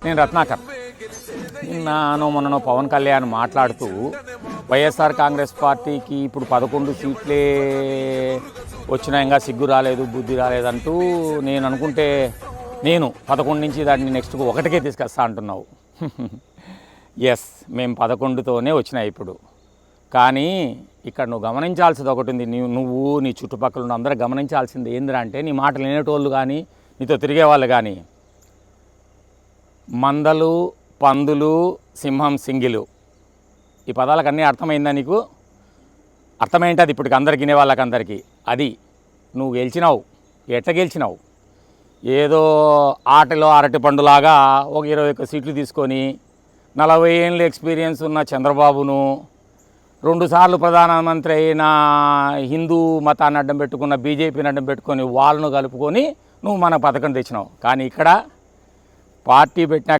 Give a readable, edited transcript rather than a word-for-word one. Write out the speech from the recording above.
నేను రత్నాకర్. నిన్ననో మొన్ననో పవన్ కళ్యాణ్ మాట్లాడుతూ వైఎస్ఆర్ కాంగ్రెస్ పార్టీకి ఇప్పుడు 11 సీట్లే వచ్చినా ఇంకా సిగ్గు రాలేదు, బుద్ధి రాలేదంటూ నేను అనుకుంటే నేను 11 నుంచి దాన్ని నెక్స్ట్కు ఒకటికే తీసుకొస్తా అంటున్నావు. ఎస్, మేము 11తోనే వచ్చినాయి ఇప్పుడు. కానీ ఇక్కడ నువ్వు గమనించాల్సింది ఒకటి ఉంది. నువ్వు నీ చుట్టుపక్కల ఉన్న అందరూ గమనించాల్సింది ఏందిరా అంటే, నీ మాటలు వినేటోళ్ళు కానీ నీతో తిరిగే వాళ్ళు కానీ మందలు, పందులు, సింహం, సింగిలు, ఈ పదాలకు అన్నీ అర్థమైందా నీకు? అర్థమైంటుంది ఇప్పటికి అందరికి వినే వాళ్ళకందరికీ. అది నువ్వు గెలిచినావు. ఎట్లా గెలిచినావు? ఏదో ఆటలో అరటి పండులాగా ఒక 21 సీట్లు తీసుకొని 40 ఏళ్ళ ఎక్స్పీరియన్స్ ఉన్న చంద్రబాబును, 2 సార్లు ప్రధానమంత్రి అయిన హిందూ మతాన్ని అడ్డం పెట్టుకున్న బీజేపీని అడ్డం పెట్టుకొని వాళ్ళను కలుపుకొని నువ్వు మన పథకం తెచ్చినావు. కానీ ఇక్కడ పార్టీ పెట్టిన